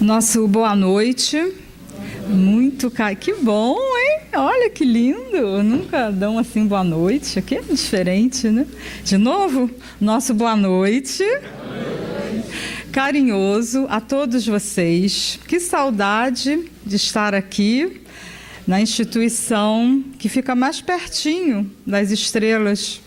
Nosso boa noite. Muito que bom, hein? Olha que lindo. Nunca dão assim boa noite. Aqui é diferente, né? De novo, nosso boa noite. Carinhoso a todos vocês. Que saudade de estar aqui na instituição que fica mais pertinho das estrelas.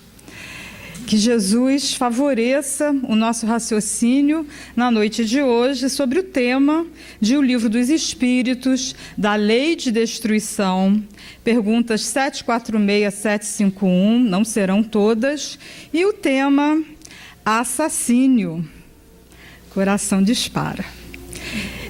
Que Jesus favoreça o nosso raciocínio na noite de hoje sobre o tema de O Livro dos Espíritos, da Lei de Destruição, perguntas 746, 751, não serão todas, e o tema assassínio, coração dispara.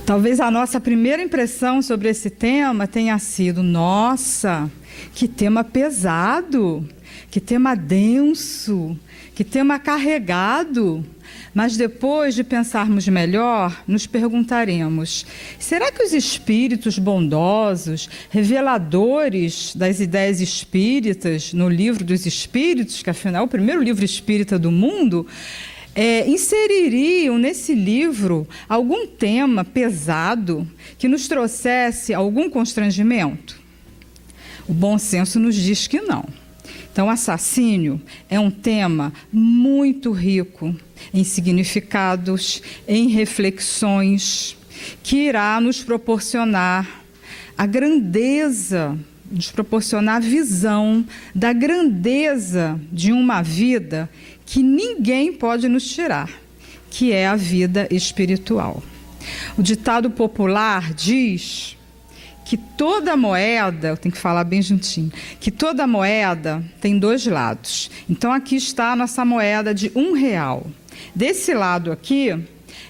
Talvez a nossa primeira impressão sobre esse tema tenha sido: nossa, que tema pesado, que tema denso, que tema carregado. Mas depois de pensarmos melhor, nos perguntaremos: será que os espíritos bondosos, reveladores das ideias espíritas no Livro dos Espíritos, que afinal é o primeiro livro espírita do mundo, inseririam nesse livro algum tema pesado que nos trouxesse algum constrangimento? O bom senso nos diz que não. Então, assassínio é um tema muito rico em significados, em reflexões, que irá nos proporcionar a grandeza, nos proporcionar a visão da grandeza de uma vida que ninguém pode nos tirar, que é a vida espiritual. O ditado popular diz que toda moeda, eu tenho que falar bem juntinho, que toda moeda tem dois lados. Então, aqui está a nossa moeda de R$1. Desse lado aqui,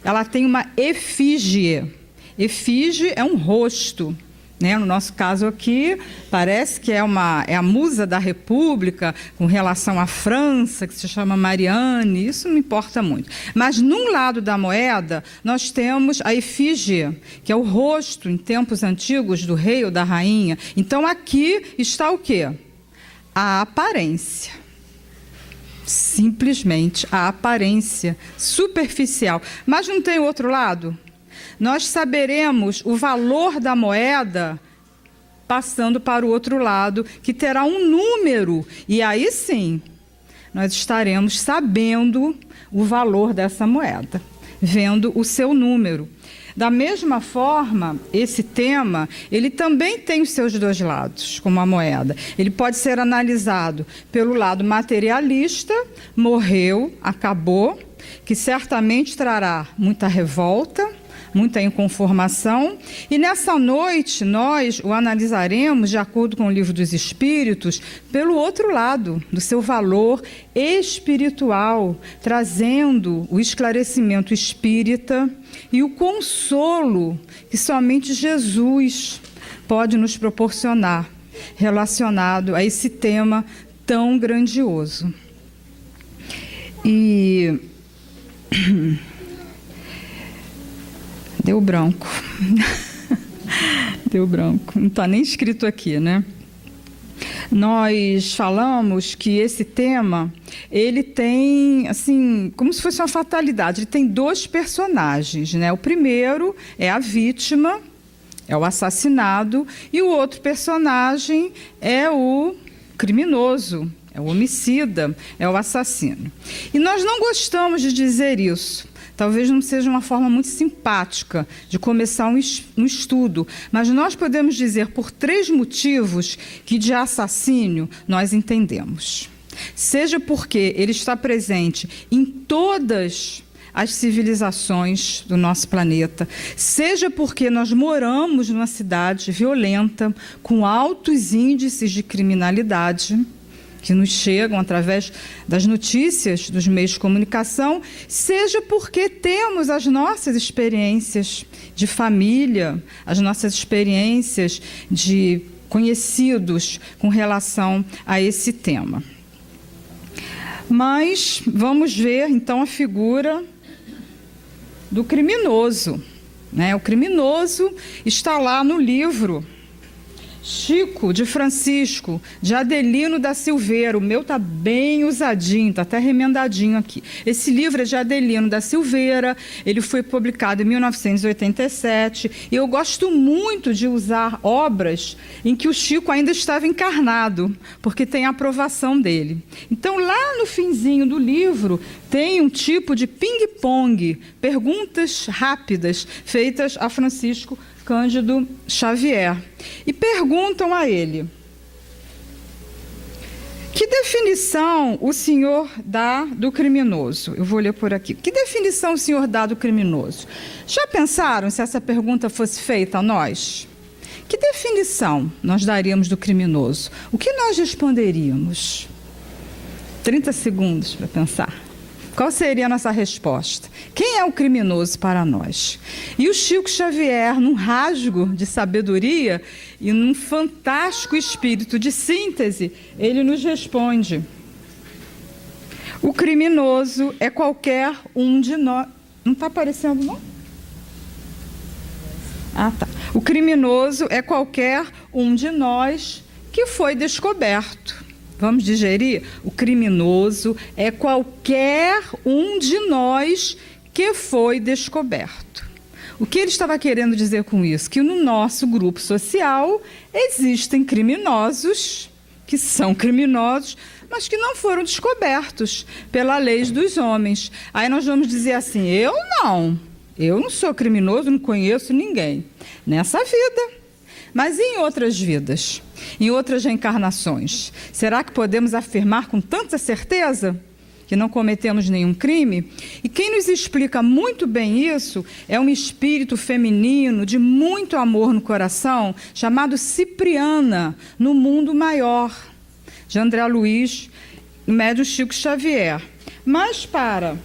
ela tem uma efígie. Efígie é um rosto, né? No nosso caso aqui, parece que é a musa da República com relação à França, que se chama Marianne, isso não importa muito. Mas, num lado da moeda, nós temos a efígie, que é o rosto, em tempos antigos, do rei ou da rainha. Então, aqui está o quê? A aparência. Simplesmente a aparência superficial. Mas não tem outro lado? Nós saberemos o valor da moeda passando para o outro lado, que terá um número. E aí sim, nós estaremos sabendo o valor dessa moeda, vendo o seu número. Da mesma forma, esse tema, ele também tem os seus dois lados, como a moeda. Ele pode ser analisado pelo lado materialista, morreu, acabou, que certamente trará muita revolta, muita inconformação, e nessa noite nós o analisaremos, de acordo com o Livro dos Espíritos, pelo outro lado, do seu valor espiritual, trazendo o esclarecimento espírita e o consolo que somente Jesus pode nos proporcionar, relacionado a esse tema tão grandioso. E deu branco. Deu branco. Não está nem escrito aqui, né? Nós falamos que esse tema, ele tem, assim, como se fosse uma fatalidade. Ele tem dois personagens, né? O primeiro é a vítima, é o assassinado, e o outro personagem é o criminoso, é o homicida, é o assassino. E nós não gostamos de dizer isso. Talvez não seja uma forma muito simpática de começar um estudo, mas nós podemos dizer por 3 motivos que de assassínio nós entendemos. Seja porque ele está presente em todas as civilizações do nosso planeta, seja porque nós moramos numa cidade violenta, com altos índices de criminalidade, que nos chegam através das notícias dos meios de comunicação, seja porque temos as nossas experiências de família, as nossas experiências de conhecidos com relação a esse tema. Mas vamos ver, então, a figura do criminoso, né? O criminoso está lá no livro Chico de Francisco, de Adelino da Silveira. O meu tá bem usadinho, tá até remendadinho aqui. Esse livro é de Adelino da Silveira, ele foi publicado em 1987, e eu gosto muito de usar obras em que o Chico ainda estava encarnado, porque tem a aprovação dele. Então, lá no finzinho do livro, tem um tipo de ping-pong, perguntas rápidas, feitas a Francisco Cândido Xavier. E perguntam a ele: que definição o senhor dá do criminoso? Eu vou ler por aqui. Que definição o senhor dá do criminoso? Já pensaram se essa pergunta fosse feita a nós? Que definição nós daríamos do criminoso? O que nós responderíamos? 30 segundos para pensar. Qual seria a nossa resposta? Quem é o criminoso para nós? E o Chico Xavier, num rasgo de sabedoria e num fantástico espírito de síntese, ele nos responde: o criminoso é qualquer um de nós. Não está aparecendo, não? Ah, tá. O criminoso é qualquer um de nós que foi descoberto. Vamos digerir? O criminoso é qualquer um de nós que foi descoberto. O que ele estava querendo dizer com isso? Que no nosso grupo social existem criminosos, que são criminosos, mas que não foram descobertos pela lei dos homens. Aí nós vamos dizer assim: eu não sou criminoso, não conheço ninguém nessa vida. Mas e em outras vidas? Em outras reencarnações? Será que podemos afirmar com tanta certeza que não cometemos nenhum crime? E quem nos explica muito bem isso é um espírito feminino de muito amor no coração, chamado Cipriana, no Mundo Maior, de André Luiz, médium Chico Xavier. Mas para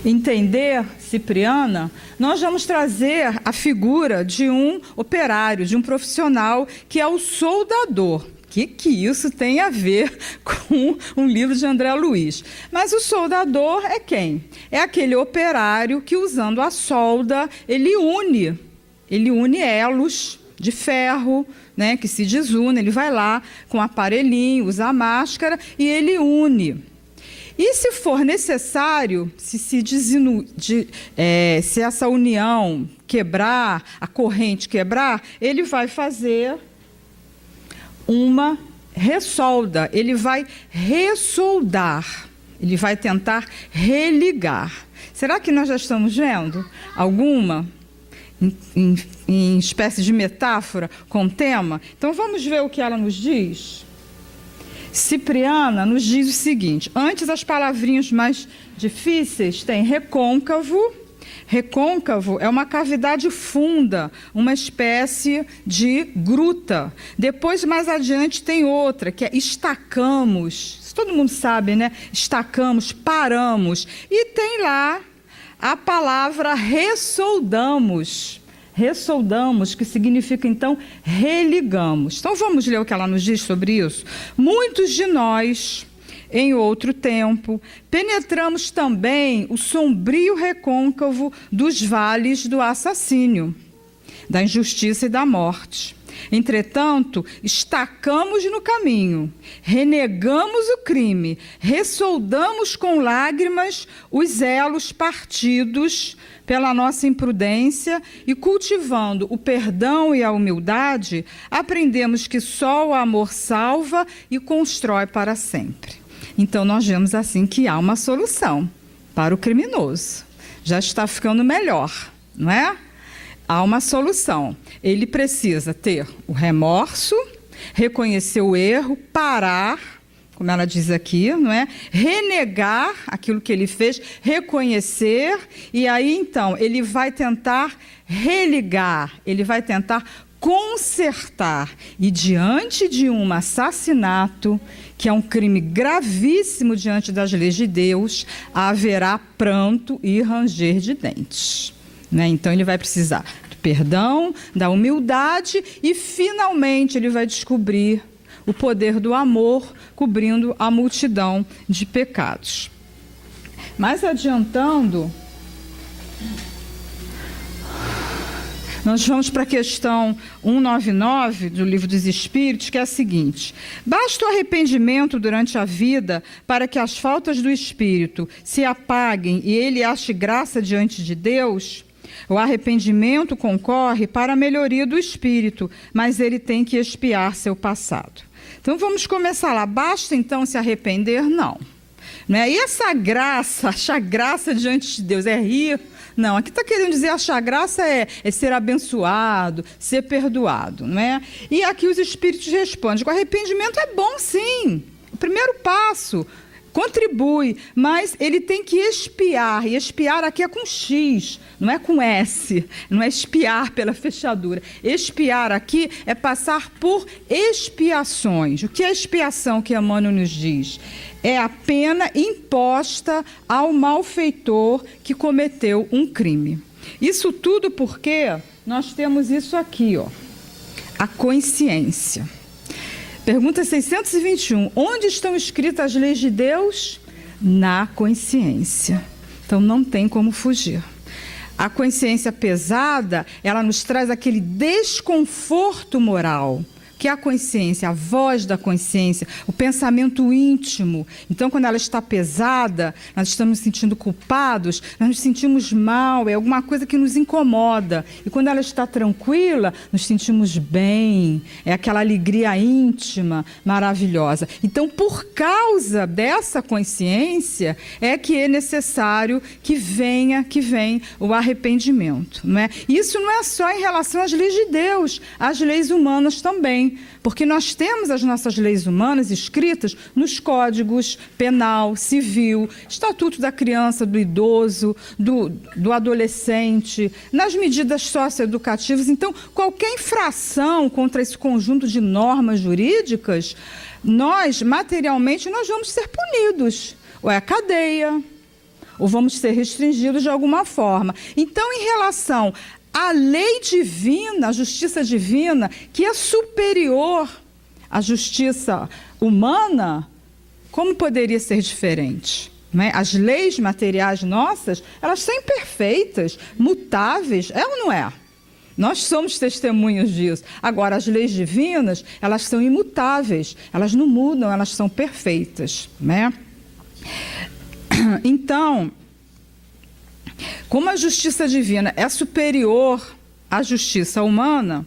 entender Cipriana, nós vamos trazer a figura de um operário, de um profissional, que é o soldador. O que isso tem a ver com um livro de André Luiz? Mas o soldador é quem? É aquele operário que, usando a solda, ele une elos de ferro, né, que se desunem. Ele vai lá com um aparelhinho, usa a máscara e ele une. E se for necessário, se essa união quebrar, a corrente quebrar, ele vai fazer uma ressolda, ele vai ressoldar, ele vai tentar religar. Será que nós já estamos vendo alguma em espécie de metáfora com o tema? Então vamos ver o que ela nos diz. Cipriana nos diz o seguinte: antes as palavrinhas mais difíceis, tem recôncavo. Recôncavo é uma cavidade funda, uma espécie de gruta. Depois, mais adiante, tem outra, que é estacamos. Isso todo mundo sabe, né? Estacamos, paramos. E tem lá a palavra ressoldamos. Ressoldamos, que significa, então, religamos. Então, vamos ler o que ela nos diz sobre isso? Muitos de nós, em outro tempo, penetramos também o sombrio recôncavo dos vales do assassínio, da injustiça e da morte. Entretanto, estacamos no caminho, renegamos o crime, ressoldamos com lágrimas os elos partidos pela nossa imprudência e, cultivando o perdão e a humildade, aprendemos que só o amor salva e constrói para sempre. Então, nós vemos assim que há uma solução para o criminoso. Já está ficando melhor, não é? Há uma solução. Ele precisa ter o remorso, reconhecer o erro, parar, como ela diz aqui, não é? Renegar aquilo que ele fez, reconhecer, e aí então ele vai tentar religar, ele vai tentar consertar. E diante de um assassinato, que é um crime gravíssimo diante das leis de Deus, haverá pranto e ranger de dentes. Né? Então ele vai precisar do perdão, da humildade e, finalmente, ele vai descobrir o poder do amor cobrindo a multidão de pecados. Mais adiantando, Nós vamos para a questão 199 do Livro dos Espíritos, que é a seguinte: basta o arrependimento durante a vida para que as faltas do espírito se apaguem e ele ache graça diante de Deus? O arrependimento concorre para a melhoria do espírito, mas ele tem que expiar seu passado. Então vamos começar lá. Basta então se arrepender? Não. E essa graça, achar graça diante de Deus, é rir? Não, aqui está querendo dizer achar graça é ser abençoado, ser perdoado. E aqui os espíritos respondem: o arrependimento é bom sim, o primeiro passo, contribui, mas ele tem que expiar, e expiar aqui é com X, não é com S, não é expiar pela fechadura. Expiar aqui é passar por expiações. O que é expiação que Emmanuel nos diz? É a pena imposta ao malfeitor que cometeu um crime. Isso tudo porque nós temos isso aqui, a consciência. Pergunta 621. Onde estão escritas as leis de Deus? Na consciência. Então não tem como fugir. A consciência pesada, ela nos traz aquele desconforto moral. Que é a consciência, a voz da consciência, o pensamento íntimo. Então, quando ela está pesada, nós estamos nos sentindo culpados, nós nos sentimos mal, é alguma coisa que nos incomoda. E quando ela está tranquila, nos sentimos bem, é aquela alegria íntima, maravilhosa. Então, por causa dessa consciência, é que é necessário que venha o arrependimento. Isso não é só em relação às leis de Deus, às leis humanas também. Porque nós temos as nossas leis humanas escritas nos códigos penal, civil, estatuto da criança, do idoso, do adolescente, nas medidas socioeducativas. Então, qualquer infração contra esse conjunto de normas jurídicas, materialmente, nós vamos ser punidos. Ou é a cadeia, ou vamos ser restringidos de alguma forma. Então, em relação a lei divina, a justiça divina, que é superior à justiça humana, como poderia ser diferente? As leis materiais nossas, elas são imperfeitas, mutáveis, é ou não é? Nós somos testemunhos disso. Agora, as leis divinas, elas são imutáveis, elas não mudam, elas são perfeitas. Então, como a justiça divina é superior à justiça humana,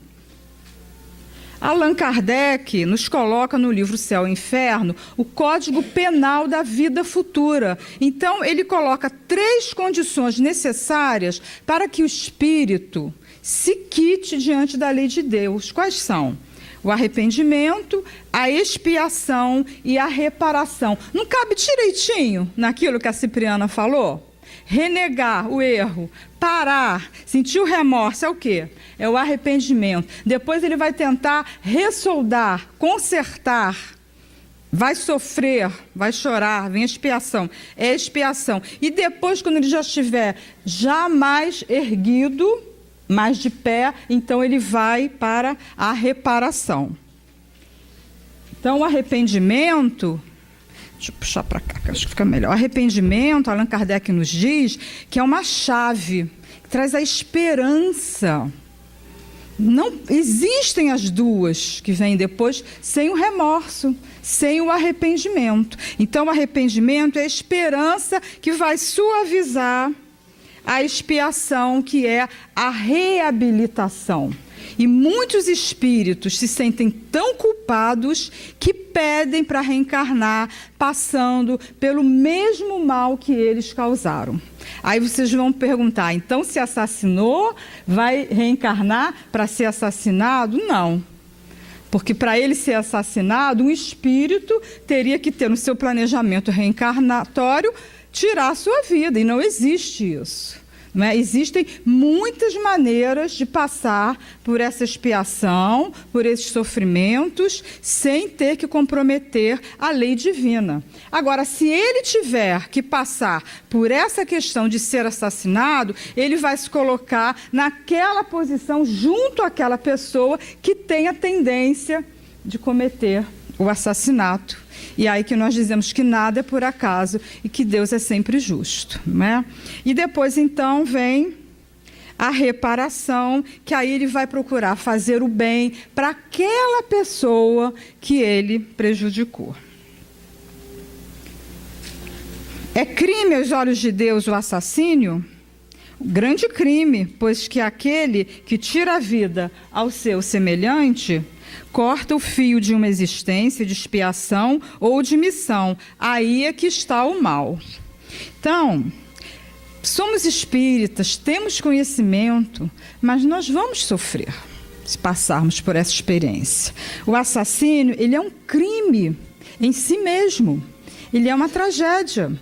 Allan Kardec nos coloca no livro Céu e Inferno o Código Penal da Vida Futura. Então, ele coloca 3 condições necessárias para que o espírito se quite diante da lei de Deus. Quais são? O arrependimento, a expiação e a reparação. Não cabe direitinho naquilo que a Cipriana falou? Renegar o erro, parar, sentir o remorso, é o quê? É o arrependimento. Depois ele vai tentar ressoldar, consertar, vai sofrer, vai chorar, vem a expiação. É a expiação. E depois, quando ele já estiver mais erguido, mais de pé, então ele vai para a reparação. Então, o arrependimento... Deixa eu puxar para cá, que acho que fica melhor. O arrependimento, Allan Kardec nos diz que é uma chave, que traz a esperança. Não existem as duas que vêm depois sem o remorso, sem o arrependimento. Então, o arrependimento é a esperança que vai suavizar a expiação, que é a reabilitação. E muitos espíritos se sentem tão culpados que pedem para reencarnar, passando pelo mesmo mal que eles causaram. Aí vocês vão perguntar, então se assassinou, vai reencarnar para ser assassinado? Não. Porque para ele ser assassinado, um espírito teria que ter no seu planejamento reencarnatório tirar a sua vida, e não existe isso. Existem muitas maneiras de passar por essa expiação, por esses sofrimentos, sem ter que comprometer a lei divina. Agora, se ele tiver que passar por essa questão de ser assassinado, ele vai se colocar naquela posição junto àquela pessoa que tem a tendência de cometer o assassinato. E aí que nós dizemos que nada é por acaso e que Deus é sempre justo. E depois, então, vem a reparação, que aí ele vai procurar fazer o bem para aquela pessoa que ele prejudicou. É crime aos olhos de Deus o assassínio? Grande crime, pois que aquele que tira a vida ao seu semelhante corta o fio de uma existência de expiação ou de missão. Aí é que está o mal. Então, somos espíritas, temos conhecimento, mas nós vamos sofrer se passarmos por essa experiência. O assassínio, ele é um crime em si mesmo. Ele é uma tragédia.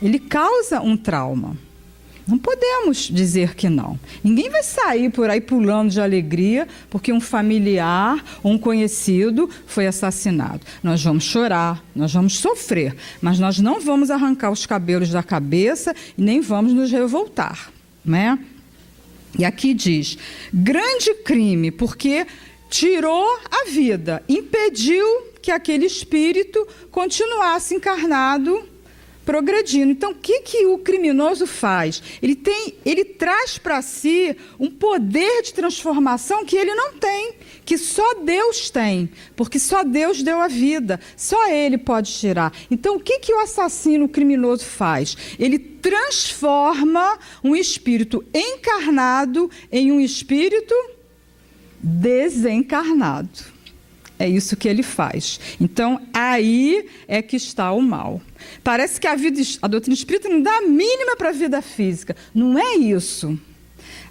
Ele causa um trauma. Não podemos dizer que não. Ninguém vai sair por aí pulando de alegria porque um familiar ou um conhecido foi assassinado. Nós vamos chorar, nós vamos sofrer, mas nós não vamos arrancar os cabelos da cabeça e nem vamos nos revoltar, né? E aqui diz, grande crime, porque tirou a vida, impediu que aquele espírito continuasse encarnado, progredindo. Então, o que o criminoso faz? Ele traz para si um poder de transformação que ele não tem, que só Deus tem, porque só Deus deu a vida, só Ele pode tirar. Então, o que o assassino, o criminoso faz? Ele transforma um espírito encarnado em um espírito desencarnado. É isso que ele faz. Então, aí é que está o mal. Parece que a doutrina espírita não dá a mínima para a vida física. Não é isso.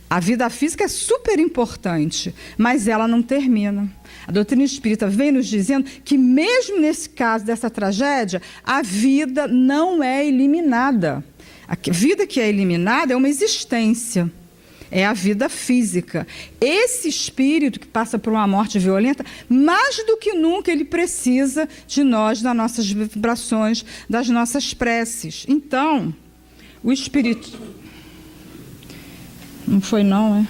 A vida física é super importante, mas ela não termina. A doutrina espírita vem nos dizendo que mesmo nesse caso dessa tragédia, a vida não é eliminada. A vida que é eliminada é uma existência. É a vida física. Esse espírito que passa por uma morte violenta, mais do que nunca ele precisa de nós, das nossas vibrações, das nossas preces. Então, o espírito... Não foi não,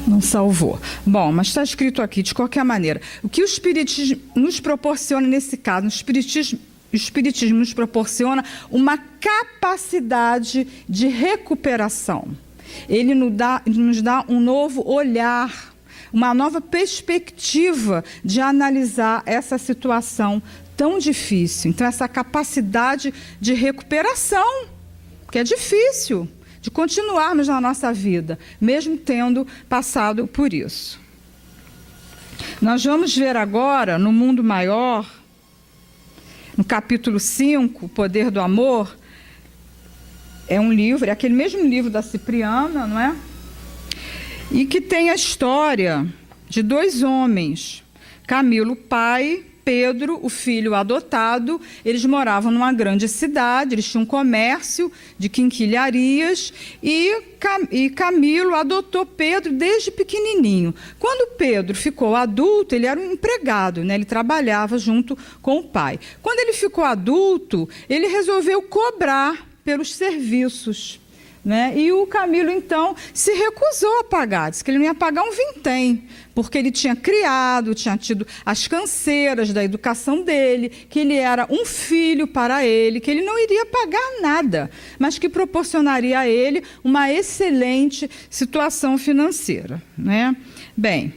não salvou. Bom, mas está escrito aqui, de qualquer maneira. O que o espiritismo nos proporciona nesse caso? O espiritismo nos proporciona uma capacidade de recuperação. Ele nos dá um novo olhar, uma nova perspectiva de analisar essa situação tão difícil. Então, essa capacidade de recuperação, que é difícil, de continuarmos na nossa vida, mesmo tendo passado por isso. Nós vamos ver agora, no mundo maior, no capítulo 5, O Poder do Amor, é um livro, é aquele mesmo livro da Cipriana, não é? E que tem a história de dois homens, Camilo, pai, Pedro, o filho adotado. Eles moravam numa grande cidade, eles tinham um comércio de quinquilharias e Camilo adotou Pedro desde pequenininho. Quando Pedro ficou adulto, ele era um empregado, né? Ele trabalhava junto com o pai. Quando ele ficou adulto, ele resolveu cobrar pelos serviços, né? E o Camilo, então, se recusou a pagar, disse que ele não ia pagar um vintém, porque ele tinha criado, tinha tido as canseiras da educação dele, que ele era um filho para ele, que ele não iria pagar nada, mas que proporcionaria a ele uma excelente situação financeira, né? Bem,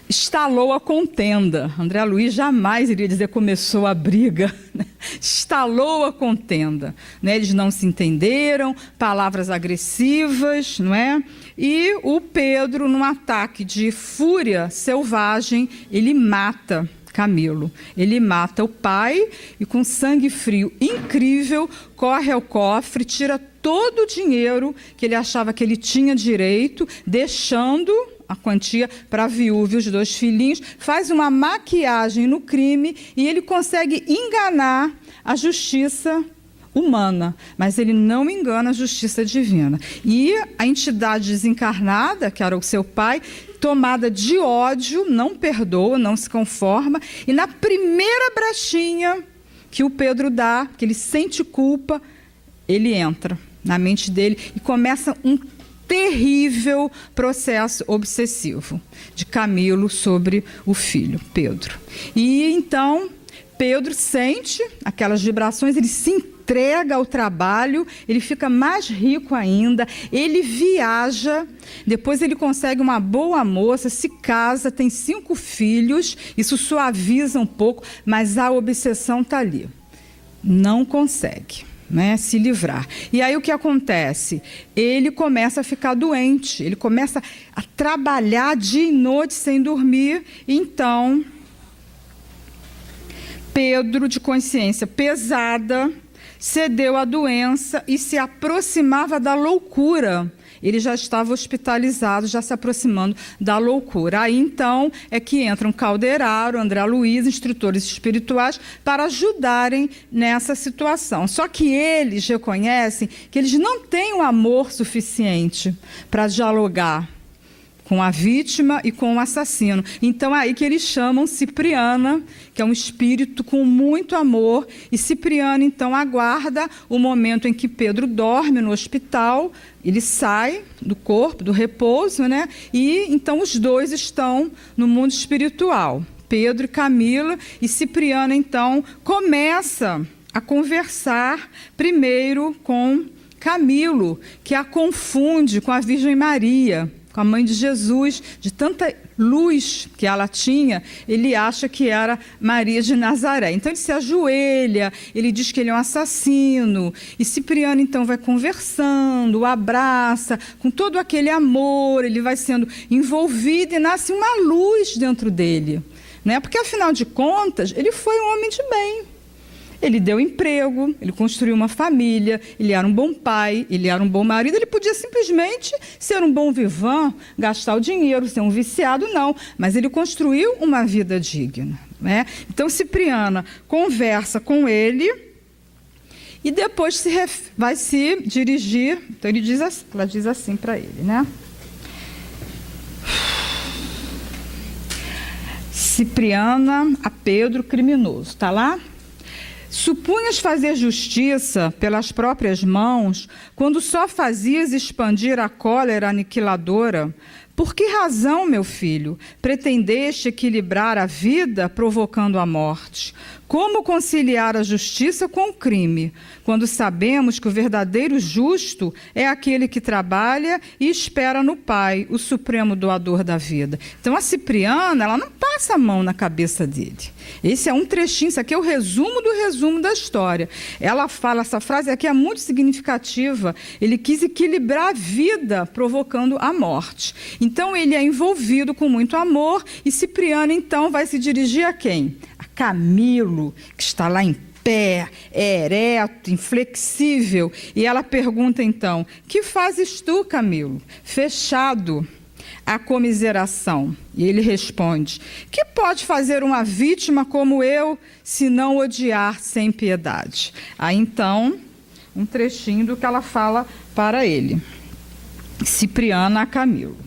estalou a contenda. André Luiz jamais iria dizer começou a briga, né? Estalou a contenda, né? Eles não se entenderam, palavras agressivas, não é? E o Pedro, num ataque de fúria selvagem, ele mata Camilo. Ele mata o pai e, com sangue frio incrível, corre ao cofre, tira todo o dinheiro que ele achava que ele tinha direito, deixando a quantia para a viúva e os dois filhinhos, faz uma maquiagem no crime e ele consegue enganar a justiça humana, mas ele não engana a justiça divina. E a entidade desencarnada, que era o seu pai, tomada de ódio, não perdoa, não se conforma, e na primeira brechinha que o Pedro dá, que ele sente culpa, ele entra na mente dele e começa um terrível processo obsessivo de Camilo sobre o filho, Pedro. E então, Pedro sente aquelas vibrações, ele se entrega ao trabalho, ele fica mais rico ainda, ele viaja, depois ele consegue uma boa moça, se casa, tem 5 filhos, isso suaviza um pouco, mas a obsessão está ali. Não consegue, né, se livrar. E aí o que acontece? Ele começa a ficar doente, ele começa a trabalhar dia e noite sem dormir, então Pedro, de consciência pesada, cedeu à doença e se aproximava da loucura. Ele já estava hospitalizado, já se aproximando da loucura. Aí, então, é que entram Calderaro, André Luiz, instrutores espirituais, para ajudarem nessa situação. Só que eles reconhecem que eles não têm o amor suficiente para dialogar com a vítima e com o assassino. Então é aí que eles chamam Cipriana, que é um espírito com muito amor, e Cipriana então aguarda o momento em que Pedro dorme no hospital, ele sai do corpo, do repouso, né? E então os dois estão no mundo espiritual, Pedro e Camila, e Cipriana então começa a conversar primeiro com Camilo, que a confunde com a Virgem Maria, com a mãe de Jesus, de tanta luz que ela tinha, ele acha que era Maria de Nazaré. Então ele se ajoelha, ele diz que ele é um assassino, e Cipriano então vai conversando, o abraça, com todo aquele amor, ele vai sendo envolvido e nasce uma luz dentro dele, né? Porque afinal de contas, ele foi um homem de bem. Ele deu emprego, ele construiu uma família, ele era um bom pai, ele era um bom marido, ele podia simplesmente ser um bom vivant, gastar o dinheiro, ser um viciado, não. Mas ele construiu uma vida digna, né? Então, Cipriana conversa com ele e depois vai se dirigir. Então, ela diz assim para ele, né? Cipriana a Pedro, criminoso. Está lá? Supunhas fazer justiça pelas próprias mãos, quando só fazias expandir a cólera aniquiladora? Por que razão, meu filho, pretendeste equilibrar a vida provocando a morte? Como conciliar a justiça com o crime, quando sabemos que o verdadeiro justo é aquele que trabalha e espera no Pai, o supremo doador da vida? Então, a Cipriana, ela não passa a mão na cabeça dele. Esse é um trechinho, isso aqui é o resumo do resumo da história. Ela fala, essa frase aqui é muito significativa, ele quis equilibrar a vida provocando a morte. Então, ele é envolvido com muito amor e Cipriana, então, vai se dirigir a quem? A Camilo, que está lá em pé, ereto, inflexível. E ela pergunta, então, que fazes tu, Camilo? Fechado a comiseração. E ele responde, que pode fazer uma vítima como eu, se não odiar sem piedade? Aí, então, um trechinho do que ela fala para ele. Cipriana a Camilo.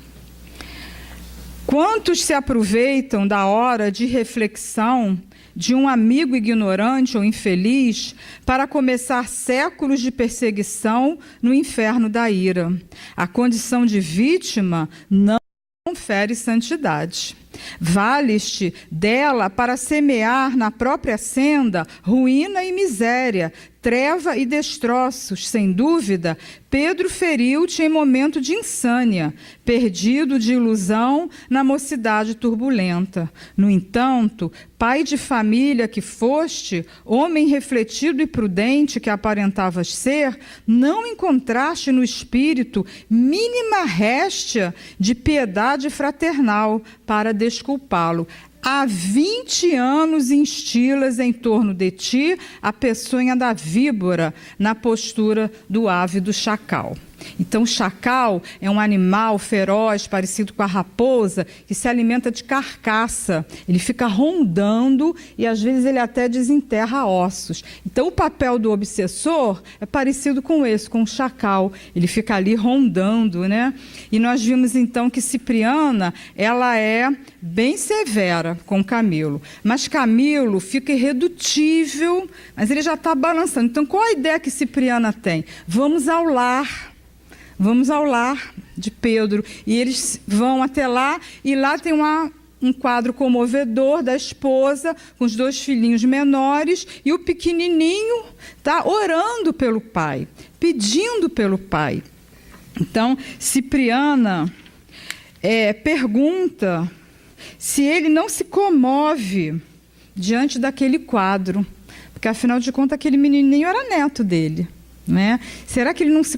Quantos se aproveitam da hora de reflexão de um amigo ignorante ou infeliz para começar séculos de perseguição no inferno da ira? A condição de vítima não confere santidade. Vales-te dela para semear na própria senda ruína e miséria, treva e destroços. Sem dúvida, Pedro feriu-te em momento de insânia, perdido de ilusão na mocidade turbulenta. No entanto, pai de família que foste, homem refletido e prudente que aparentavas ser, não encontraste no espírito mínima réstia de piedade fraternal para desculpá-lo. Há 20 anos instilas em torno de ti a peçonha da víbora na postura do ávido chacal. Então, o chacal é um animal feroz, parecido com a raposa, que se alimenta de carcaça. Ele fica rondando e, às vezes, ele até desenterra ossos. Então, o papel do obsessor é parecido com esse, com o chacal. Ele fica ali rondando, né? E nós vimos, então, que Cipriana, ela é bem severa com Camilo. Mas Camilo fica irredutível, mas ele já está balançando. Então, qual a ideia que Cipriana tem? Vamos ao lar. Vamos ao lar de Pedro. E eles vão até lá, e lá tem um quadro comovedor da esposa com os 2 filhinhos menores e o pequenininho tá orando pelo pai, pedindo pelo pai. Então, Cipriana pergunta se ele não se comove diante daquele quadro, porque, afinal de contas, aquele menininho era neto dele, né? Será que ele não se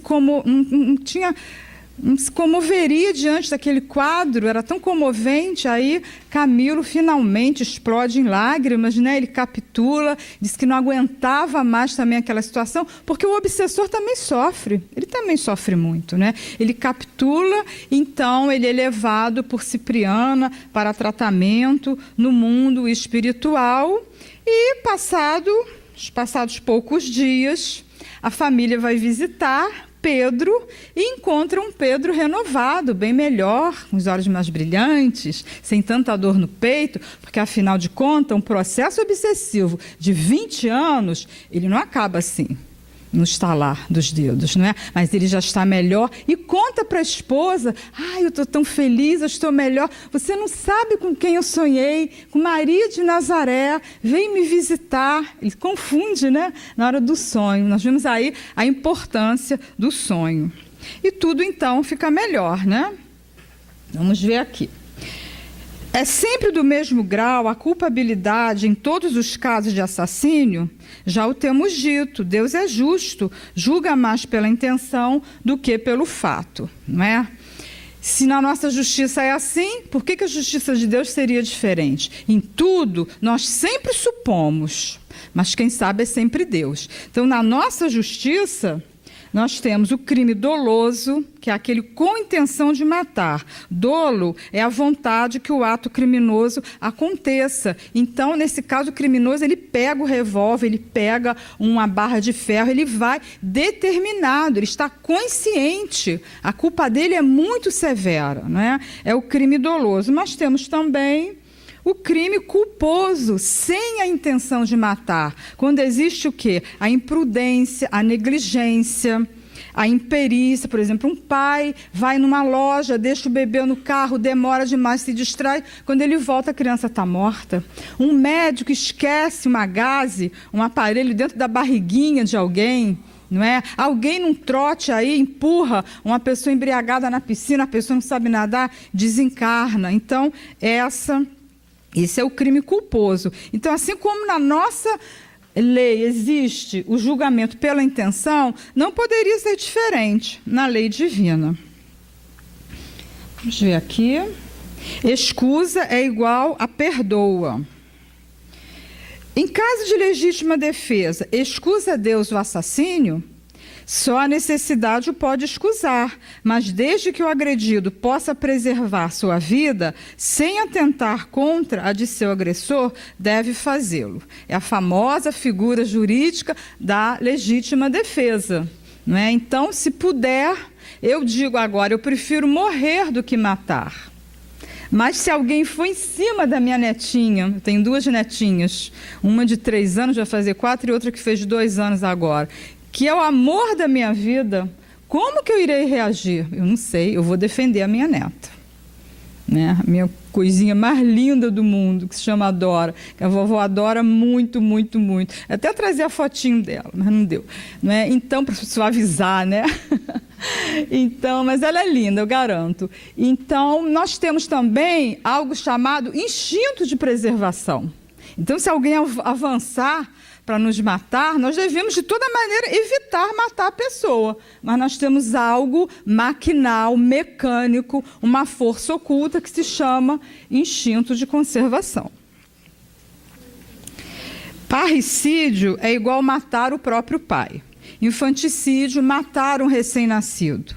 comoveria diante daquele quadro? Era tão comovente. Aí Camilo finalmente explode em lágrimas, né? Ele capitula, diz que não aguentava mais também aquela situação, porque o obsessor também sofre, ele também sofre muito, né? Ele capitula, então ele é levado por Cipriana para tratamento no mundo espiritual e passados poucos dias, a família vai visitar Pedro e encontra um Pedro renovado, bem melhor, com os olhos mais brilhantes, sem tanta dor no peito, porque, afinal de contas, um processo obsessivo de 20 anos, ele não acaba assim, no estalar dos dedos, não é? Mas ele já está melhor e conta para a esposa: eu estou tão feliz, eu estou melhor. Você não sabe com quem eu sonhei, com Maria de Nazaré, vem me visitar. Ele confunde, né? Na hora do sonho. Nós vimos aí a importância do sonho. E tudo, então, fica melhor, né? Vamos ver aqui. É sempre do mesmo grau a culpabilidade em todos os casos de assassínio? Já o temos dito, Deus é justo, julga mais pela intenção do que pelo fato, não é? Se na nossa justiça é assim, por que a justiça de Deus seria diferente? Em tudo, nós sempre supomos, mas quem sabe é sempre Deus. Então, na nossa justiça, nós temos o crime doloso, que é aquele com intenção de matar. Dolo é a vontade que o ato criminoso aconteça. Então, nesse caso, o criminoso, ele pega o revólver, ele pega uma barra de ferro, ele vai determinado, ele está consciente. A culpa dele é muito severa, né? É o crime doloso. Mas temos também o crime culposo, sem a intenção de matar. Quando existe o quê? A imprudência, a negligência, a imperícia. Por exemplo, um pai vai numa loja, deixa o bebê no carro, demora demais, se distrai. Quando ele volta, a criança está morta. Um médico esquece uma gaze, um aparelho dentro da barriguinha de alguém, não é? Alguém num trote aí empurra uma pessoa embriagada na piscina, a pessoa não sabe nadar, desencarna. Então, esse é o crime culposo. Então, assim como na nossa lei existe o julgamento pela intenção, não poderia ser diferente na lei divina. Vamos ver aqui. Escusa é igual a perdoa. Em caso de legítima defesa, excusa a Deus o assassínio? Só a necessidade o pode escusar, mas desde que o agredido possa preservar sua vida, sem atentar contra a de seu agressor, deve fazê-lo. É a famosa figura jurídica da legítima defesa, não é? Então, se puder, eu digo agora, eu prefiro morrer do que matar. Mas se alguém for em cima da minha netinha, eu tenho 2 netinhas, uma de 3 anos, vai fazer 4, e outra que fez 2 anos agora, que é o amor da minha vida, como que eu irei reagir? Eu não sei, eu vou defender a minha neta, né? A minha coisinha mais linda do mundo, que se chama Dora, que a vovó adora muito, muito, muito. Até trazer a fotinho dela, mas não deu, né? Então, para suavizar, né? Então, mas ela é linda, eu garanto. Então, nós temos também algo chamado instinto de preservação. Então, se alguém avançar para nos matar, nós devemos, de toda maneira, evitar matar a pessoa. Mas nós temos algo maquinal, mecânico, uma força oculta que se chama instinto de conservação. Parricídio é igual matar o próprio pai. Infanticídio, matar um recém-nascido.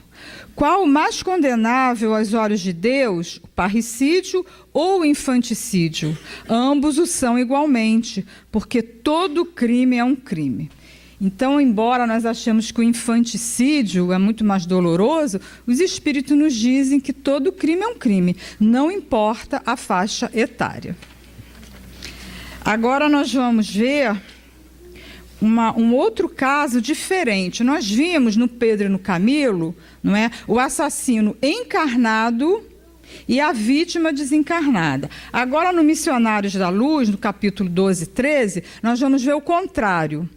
Qual o mais condenável aos olhos de Deus, o parricídio ou o infanticídio? Ambos o são igualmente, porque todo crime é um crime. Então, embora nós achemos que o infanticídio é muito mais doloroso, os espíritos nos dizem que todo crime é um crime, não importa a faixa etária. Agora nós vamos ver um outro caso diferente. Nós vimos no Pedro e no Camilo, não é, o assassino encarnado e a vítima desencarnada. Agora, no Missionários da Luz, no capítulo 12 e 13, nós vamos ver o contrário.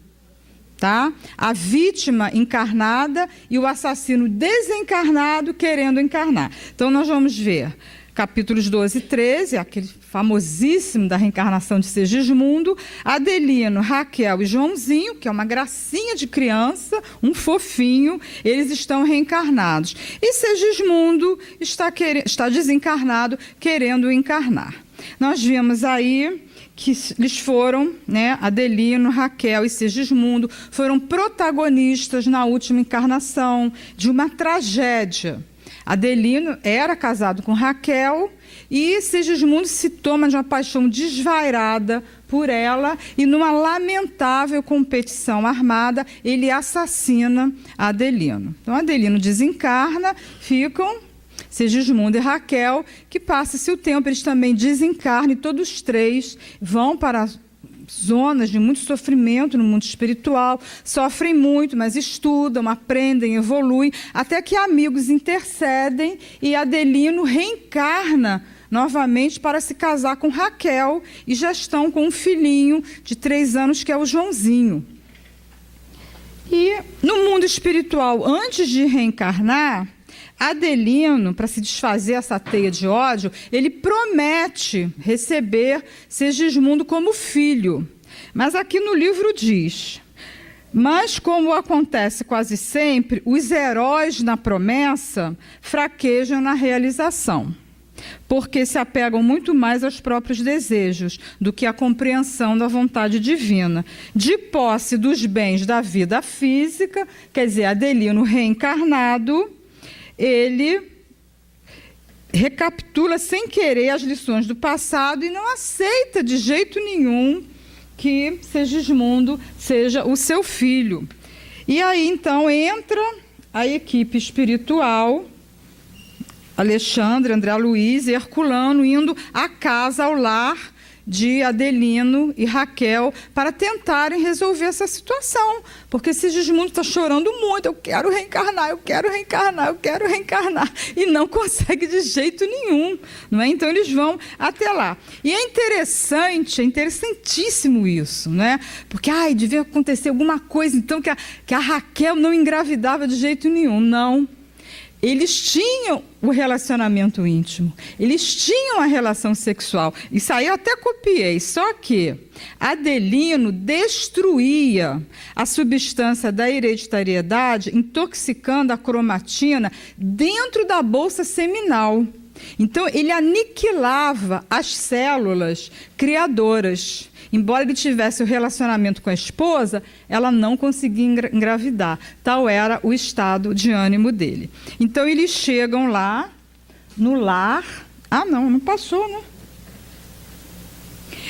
Tá? A vítima encarnada e o assassino desencarnado querendo encarnar. Então, nós vamos ver capítulos 12 e 13, aquele famosíssimo da reencarnação de Segismundo, Adelino, Raquel e Joãozinho, que é uma gracinha de criança, um fofinho, eles estão reencarnados. E Segismundo está desencarnado, querendo encarnar. Nós vimos aí que eles foram, né, Adelino, Raquel e Segismundo, foram protagonistas na última encarnação de uma tragédia. Adelino era casado com Raquel e Segismundo se toma de uma paixão desvairada por ela e, numa lamentável competição armada, ele assassina Adelino. Então, Adelino desencarna, ficam Segismundo e Raquel, que passa-se o tempo, eles também desencarnam e todos os três vão para zonas de muito sofrimento no mundo espiritual, sofrem muito, mas estudam, aprendem, evoluem, até que amigos intercedem e Adelino reencarna novamente para se casar com Raquel e já estão com um filhinho de 3 anos, que é o Joãozinho. E no mundo espiritual, antes de reencarnar, Adelino, para se desfazer essa teia de ódio, ele promete receber Segismundo como filho. Mas aqui no livro diz: mas como acontece quase sempre, os heróis na promessa fraquejam na realização, porque se apegam muito mais aos próprios desejos do que à compreensão da vontade divina. De posse dos bens da vida física, quer dizer, Adelino reencarnado, ele recapitula sem querer as lições do passado e não aceita de jeito nenhum que Segismundo seja o seu filho. E aí, então, entra a equipe espiritual, Alexandre, André Luiz e Herculano, indo à casa, ao lar de Adelino e Raquel, para tentarem resolver essa situação, porque Segismundo está chorando muito, eu quero reencarnar, eu quero reencarnar, eu quero reencarnar, e não consegue de jeito nenhum, não é? Então eles vão até lá. E é interessante, é interessantíssimo isso, não é? Porque devia acontecer alguma coisa, então, que a Raquel não engravidava de jeito nenhum. Não. Eles tinham o relacionamento íntimo, eles tinham a relação sexual. Isso aí eu até copiei, só que Adelino destruía a substância da hereditariedade, intoxicando a cromatina dentro da bolsa seminal. Então, ele aniquilava as células criadoras. Embora ele tivesse o relacionamento com a esposa, ela não conseguia engravidar. Tal era o estado de ânimo dele. Então, eles chegam lá, no lar... não passou, né?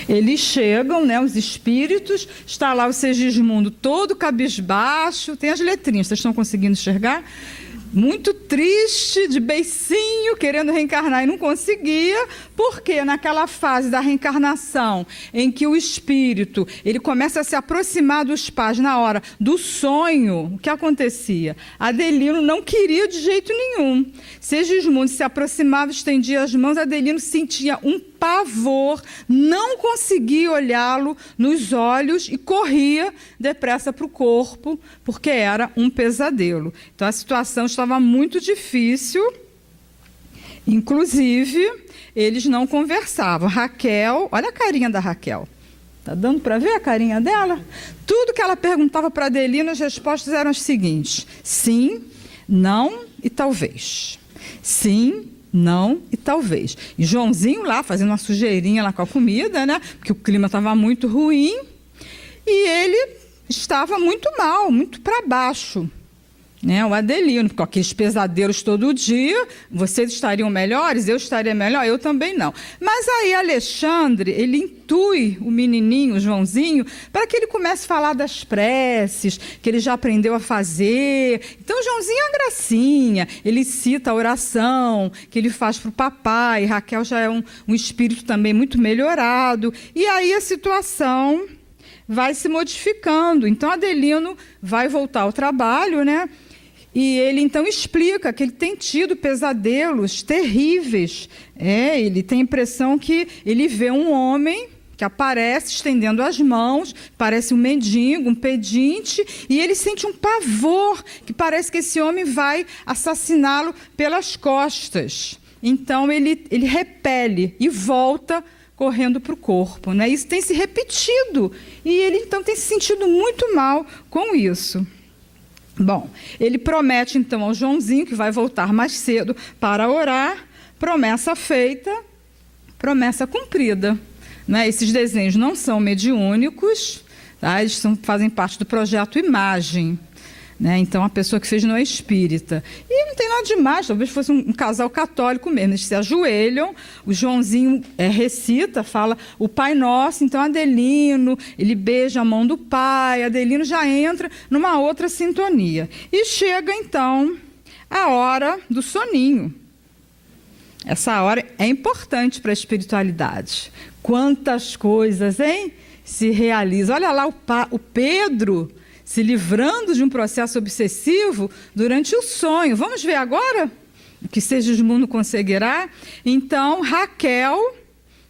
Eles chegam, né, os espíritos, está lá o Segismundo todo cabisbaixo, tem as letrinhas, vocês estão conseguindo enxergar? Muito triste, de beicinho, querendo reencarnar e não conseguia, porque naquela fase da reencarnação, em que o espírito ele começa a se aproximar dos pais na hora do sonho, o que acontecia? Adelino não queria de jeito nenhum. Segismundo se aproximava, estendia as mãos, Adelino sentia um pavor, não conseguia olhá-lo nos olhos e corria depressa para o corpo, porque era um pesadelo. Então, a situação estava muito difícil, inclusive, eles não conversavam. Raquel, olha a carinha da Raquel. Está dando para ver a carinha dela? Tudo que ela perguntava para Adelino, as respostas eram as seguintes: sim, não e talvez. Sim, não e talvez. E Joãozinho lá, fazendo uma sujeirinha lá com a comida, né? Porque o clima estava muito ruim. E ele estava muito mal, muito para baixo. Né? O Adelino, com aqueles pesadelos todo dia, vocês estariam melhores, eu estaria melhor, eu também não. Mas aí Alexandre, ele intui o menininho, o Joãozinho, para que ele comece a falar das preces, que ele já aprendeu a fazer. Então, o Joãozinho é uma gracinha, ele cita a oração que ele faz para o papai, Raquel já é um espírito também muito melhorado, e aí a situação vai se modificando. Então, Adelino vai voltar ao trabalho, né? E ele então explica que ele tem tido pesadelos terríveis. Ele tem a impressão que ele vê um homem que aparece estendendo as mãos, parece um mendigo, um pedinte, e ele sente um pavor, que parece que esse homem vai assassiná-lo pelas costas. Então ele repele e volta correndo para o corpo, né? Isso tem se repetido, e ele então tem se sentido muito mal com isso. Bom, ele promete então ao Joãozinho que vai voltar mais cedo para orar, promessa feita, promessa cumprida. Né? Esses desenhos não são mediúnicos, tá? Eles fazem parte do projeto Imagem. Né? Então, a pessoa que fez não é espírita. E não tem nada demais, talvez fosse um casal católico mesmo. Eles se ajoelham, o Joãozinho recita, fala o Pai Nosso, então Adelino, ele beija a mão do pai, Adelino já entra numa outra sintonia. E chega, então, a hora do soninho. Essa hora é importante para a espiritualidade. Quantas coisas, hein, se realizam. Olha lá o Pedro se livrando de um processo obsessivo durante o sonho. Vamos ver agora o que Segismundo conseguirá? Então, Raquel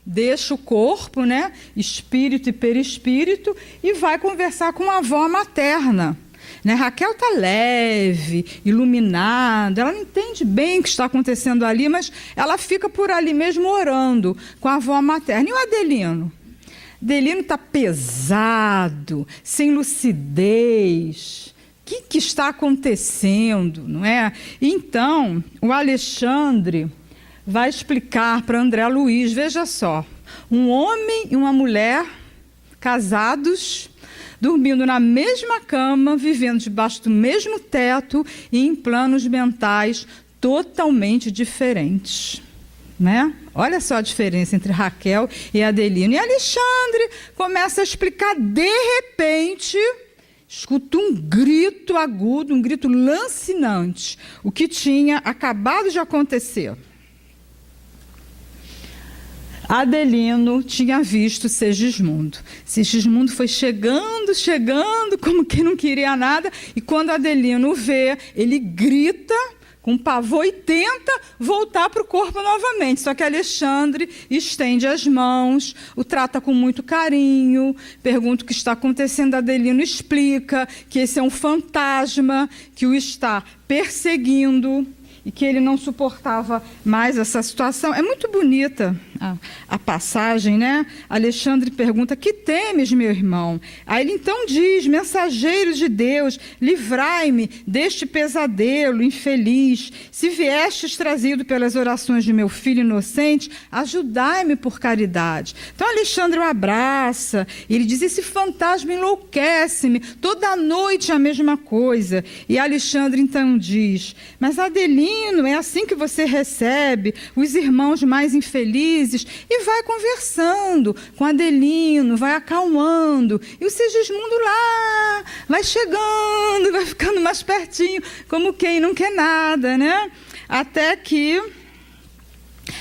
deixa o corpo, né, espírito e perispírito, e vai conversar com a avó materna. Né? Raquel está leve, iluminada, ela não entende bem o que está acontecendo ali, mas ela fica por ali mesmo orando com a avó materna. E o Adelino? Adelino está pesado, sem lucidez. O que está acontecendo, não é? Então, o Alexandre vai explicar para André Luiz, veja só, um homem e uma mulher casados, dormindo na mesma cama, vivendo debaixo do mesmo teto e em planos mentais totalmente diferentes. Né? Olha só a diferença entre Raquel e Adelino. E Alexandre começa a explicar, de repente, escuta um grito agudo, um grito lancinante, o que tinha acabado de acontecer. Adelino tinha visto Segismundo. Segismundo foi chegando, como quem não queria nada, e quando Adelino o vê, ele grita com pavor e tenta voltar para o corpo novamente. Só que Alexandre estende as mãos, o trata com muito carinho, pergunta o que está acontecendo. Adelino explica que esse é um fantasma que o está perseguindo e que ele não suportava mais essa situação. É muito bonita a passagem, né? Alexandre pergunta, que temes, meu irmão? Aí ele então diz, mensageiros de Deus, livrai-me deste pesadelo infeliz. Se viestes trazido pelas orações de meu filho inocente, ajudai-me por caridade. Então Alexandre o abraça, ele diz, esse fantasma enlouquece-me, toda noite a mesma coisa. E Alexandre então diz, mas Adelino, é assim que você recebe os irmãos mais infelizes, e vai conversando com Adelino, vai acalmando, e o Segismundo lá vai chegando, vai ficando mais pertinho, como quem não quer nada, né? Até que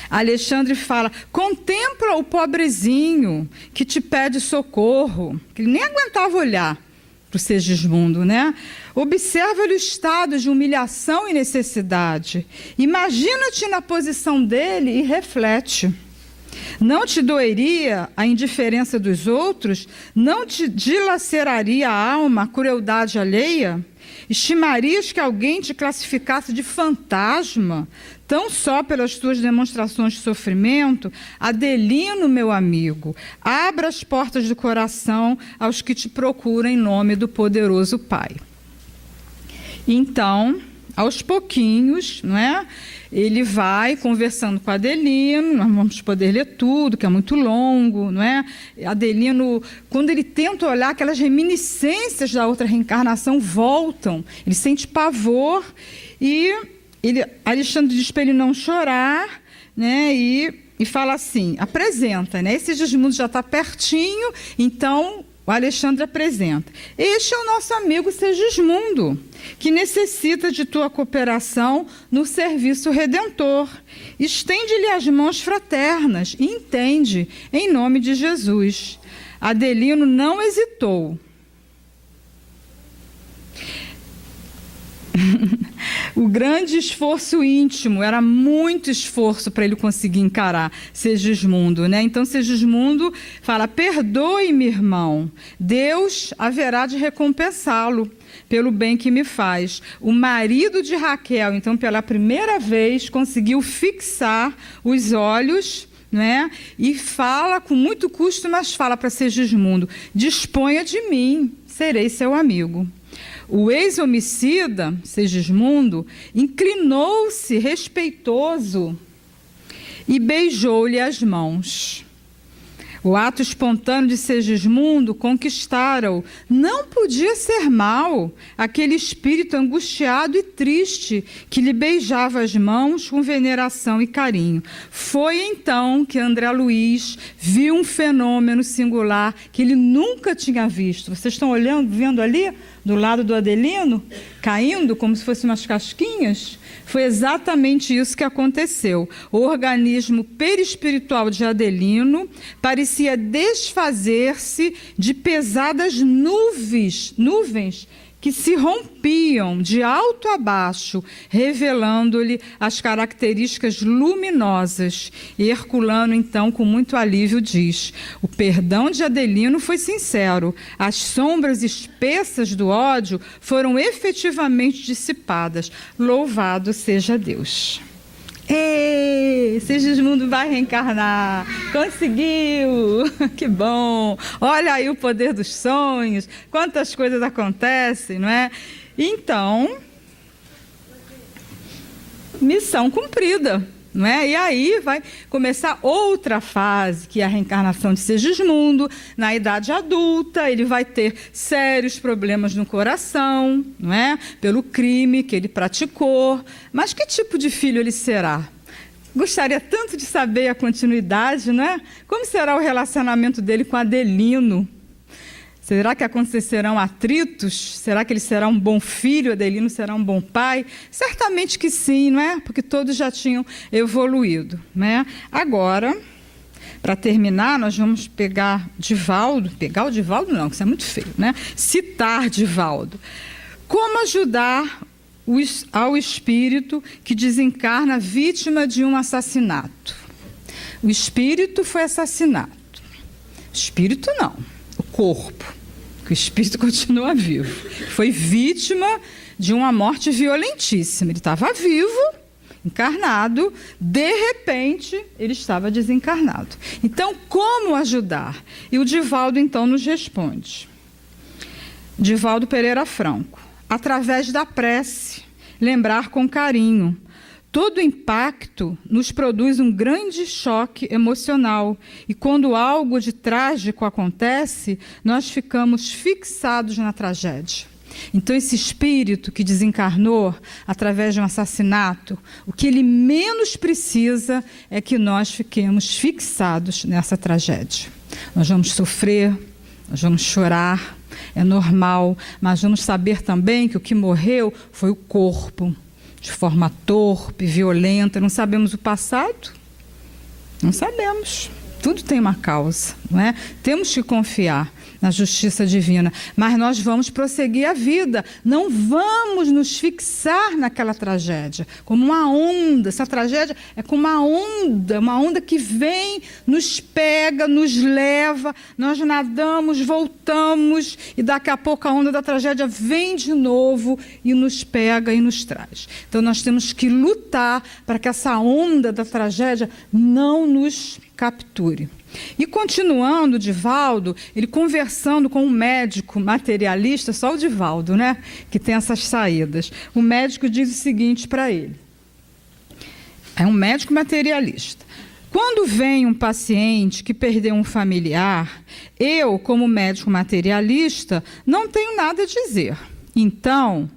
Alexandre fala, contempla o pobrezinho que te pede socorro, que ele nem aguentava olhar para o Segismundo, né? Observa-lhe o estado de humilhação e necessidade. Imagina-te na posição dele e reflete. Não te doeria a indiferença dos outros? Não te dilaceraria a alma a crueldade alheia? Estimarias que alguém te classificasse de fantasma, tão só pelas tuas demonstrações de sofrimento? Adelino, meu amigo, abra as portas do coração aos que te procuram em nome do poderoso Pai. Então, aos pouquinhos, não é? Ele vai conversando com Adelino, nós vamos poder ler tudo, que é muito longo, não é? Adelino, quando ele tenta olhar, aquelas reminiscências da outra reencarnação voltam, ele sente pavor, e Alexandre diz para ele não chorar, né? E fala assim, apresenta, né? Esse Segismundo já está pertinho, então o Alexandre apresenta. Este é o nosso amigo Segismundo, que necessita de tua cooperação no serviço redentor. Estende-lhe as mãos fraternas e entende, em nome de Jesus. Adelino não hesitou. o grande esforço íntimo, era muito esforço para ele conseguir encarar Segismundo, né? Então Segismundo fala: perdoe-me, irmão, Deus haverá de recompensá-lo pelo bem que me faz. O marido de Raquel, então, pela primeira vez, conseguiu fixar os olhos, né? E fala com muito custo, mas fala para Segismundo: disponha de mim, serei seu amigo. O ex-homicida, Segismundo, inclinou-se respeitoso e beijou-lhe as mãos. O ato espontâneo de Segismundo conquistara-o. Não podia ser mal aquele espírito angustiado e triste que lhe beijava as mãos com veneração e carinho. Foi então que André Luiz viu um fenômeno singular que ele nunca tinha visto. Vocês estão vendo ali, do lado do Adelino, caindo como se fossem umas casquinhas? Foi exatamente isso que aconteceu. O organismo perispiritual de Adelino parecia desfazer-se de pesadas nuvens que se rompiam de alto a baixo, revelando-lhe as características luminosas. E Herculano, então, com muito alívio, diz: o perdão de Adelino foi sincero, as sombras espessas do ódio foram efetivamente dissipadas. Louvado seja Deus. Segismundo vai reencarnar, conseguiu, que bom, olha aí o poder dos sonhos, quantas coisas acontecem, não é? Então, missão cumprida, não é? E aí vai começar outra fase, que é a reencarnação de Segismundo. Na idade adulta, ele vai ter sérios problemas no coração, não é? Pelo crime que ele praticou. Mas que tipo de filho ele será? Gostaria tanto de saber a continuidade, não é? Como será o relacionamento dele com Adelino? Será que acontecerão atritos? Será que ele será um bom filho? Adelino será um bom pai? Certamente que sim, não é? Porque todos já tinham evoluído, né? Agora, para terminar, nós vamos pegar Divaldo. Pegar o Divaldo não, que isso é muito feio, né? Citar Divaldo. Como ajudar ao espírito que desencarna vítima de um assassinato? O espírito foi assassinado. O espírito não. O corpo, que o espírito continua vivo. Foi vítima de uma morte violentíssima. Ele estava vivo, encarnado, de repente ele estava desencarnado. Então, como ajudar? E o Divaldo, então, nos responde. Divaldo Pereira Franco: através da prece, lembrar com carinho. Todo impacto nos produz um grande choque emocional e quando algo de trágico acontece, nós ficamos fixados na tragédia. Então, esse espírito que desencarnou através de um assassinato, o que ele menos precisa é que nós fiquemos fixados nessa tragédia. Nós vamos sofrer, nós vamos chorar, é normal, mas vamos saber também que o que morreu foi o corpo, de forma torpe, violenta. Não sabemos o passado? Não sabemos. Tudo tem uma causa, não é? Temos que confiar na justiça divina, mas nós vamos prosseguir a vida, não vamos nos fixar naquela tragédia, como uma onda. Essa tragédia é como uma onda que vem, nos pega, nos leva, nós nadamos, voltamos, e daqui a pouco a onda da tragédia vem de novo e nos pega e nos traz. Então nós temos que lutar para que essa onda da tragédia não nos capture. E continuando, Divaldo, ele conversando com um médico materialista, só o Divaldo, né, que tem essas saídas. O médico diz o seguinte para ele. É um médico materialista. Quando vem um paciente que perdeu um familiar, eu, como médico materialista, não tenho nada a dizer. Então,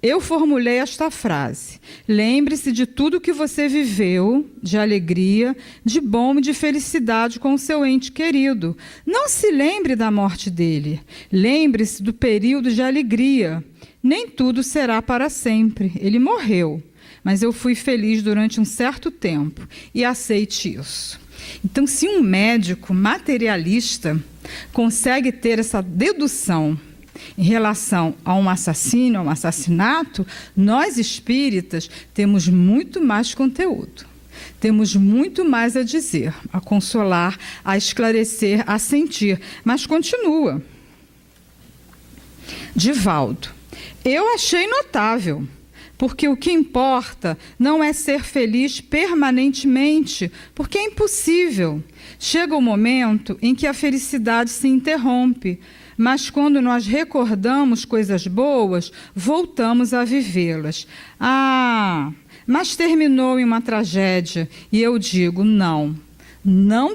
eu formulei esta frase: lembre-se de tudo que você viveu, de alegria, de bom e de felicidade com o seu ente querido. Não se lembre da morte dele. Lembre-se do período de alegria. Nem tudo será para sempre. Ele morreu, mas eu fui feliz durante um certo tempo e aceite isso. Então, se um médico materialista consegue ter essa dedução em relação a um assassínio, a um assassinato, nós espíritas temos muito mais conteúdo. Temos muito mais a dizer, a consolar, a esclarecer, a sentir. Mas continua. Divaldo, eu achei notável, porque o que importa não é ser feliz permanentemente, porque é impossível. Chega o momento em que a felicidade se interrompe, mas quando nós recordamos coisas boas, voltamos a vivê-las. Mas terminou em uma tragédia. E eu digo, não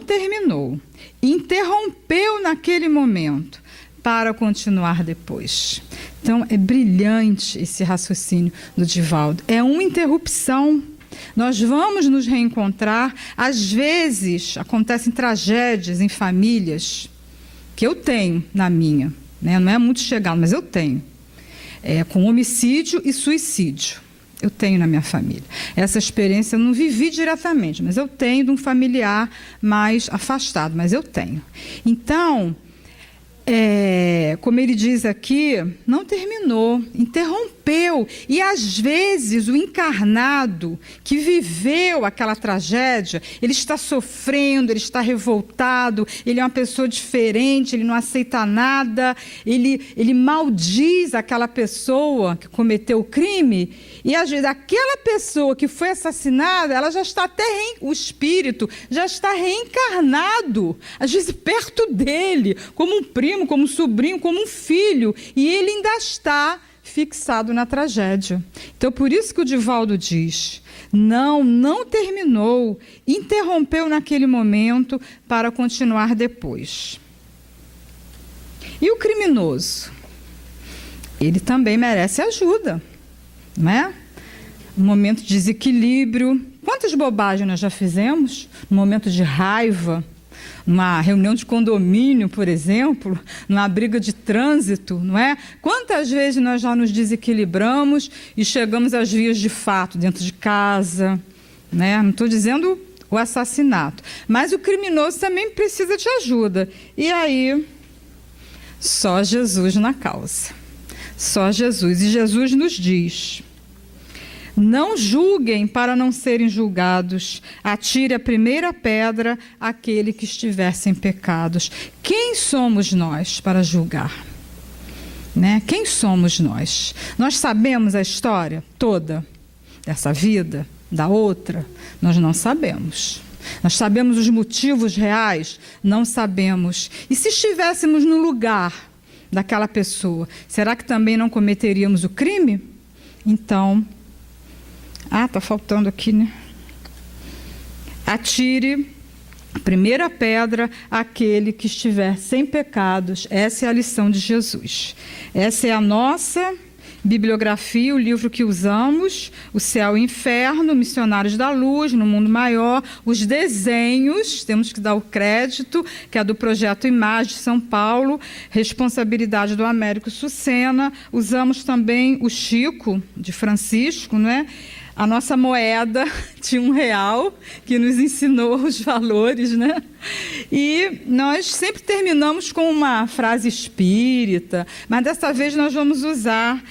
terminou. Interrompeu naquele momento para continuar depois. Então, é brilhante esse raciocínio do Divaldo. É uma interrupção. Nós vamos nos reencontrar. Às vezes, acontecem tragédias em famílias que eu tenho na minha. Né? Não é muito chegado, mas eu tenho. Com homicídio e suicídio. Eu tenho na minha família. Essa experiência eu não vivi diretamente, mas eu tenho de um familiar mais afastado, mas eu tenho. Então, como ele diz aqui, não terminou, interrompeu. E, às vezes, o encarnado que viveu aquela tragédia, ele está sofrendo, ele está revoltado, ele é uma pessoa diferente, ele não aceita nada, ele maldiz aquela pessoa que cometeu o crime. E, às vezes, aquela pessoa que foi assassinada, ela já está o espírito já está reencarnado, às vezes perto dele, como um primo, como um sobrinho, como um filho, e ele ainda está fixado na tragédia. Então, por isso que o Divaldo diz, não terminou, interrompeu naquele momento para continuar depois. E o criminoso? Ele também merece ajuda, não é? No momento de desequilíbrio, quantas bobagens nós já fizemos? No momento de raiva, numa reunião de condomínio, por exemplo, numa briga de trânsito, não é? Quantas vezes nós já nos desequilibramos e chegamos às vias de fato dentro de casa, né? Não estou dizendo o assassinato, mas o criminoso também precisa de ajuda. E aí, só Jesus na causa. Só Jesus. E Jesus nos diz: não julguem para não serem julgados. Atire a primeira pedra aquele que estiver sem pecados. Quem somos nós para julgar? Né? Quem somos nós? Nós sabemos a história toda dessa vida, da outra? Nós não sabemos. Nós sabemos os motivos reais? Não sabemos. E se estivéssemos no lugar daquela pessoa, será que também não cometeríamos o crime? Então, está faltando aqui, né? Atire a primeira pedra àquele que estiver sem pecados. Essa é a lição de Jesus. Essa é a nossa bibliografia, o livro que usamos, O Céu e o Inferno, Missionários da Luz, No Mundo Maior, os desenhos, temos que dar o crédito, que é do Projeto Imagem de São Paulo, responsabilidade do Américo Sucena. Usamos também o Chico, de Francisco, não é? A nossa moeda de R$1, que nos ensinou os valores, né? E nós sempre terminamos com uma frase espírita, mas dessa vez nós vamos usar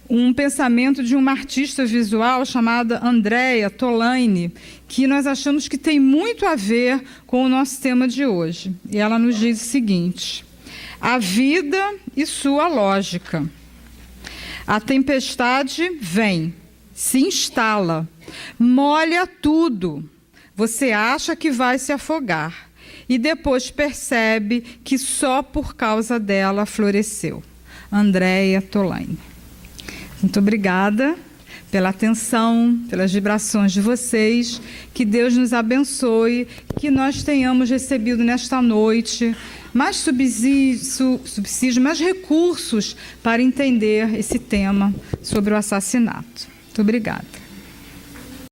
um pensamento de uma artista visual chamada Andrea Tolaine, que nós achamos que tem muito a ver com o nosso tema de hoje. E ela nos diz o seguinte: a vida e sua lógica. A tempestade vem, se instala, molha tudo. Você acha que vai se afogar e depois percebe que só por causa dela floresceu. Andrea Tolaine. Muito obrigada pela atenção, pelas vibrações de vocês. Que Deus nos abençoe, que nós tenhamos recebido nesta noite mais subsídio, mais recursos para entender esse tema sobre o assassinato. Muito obrigada.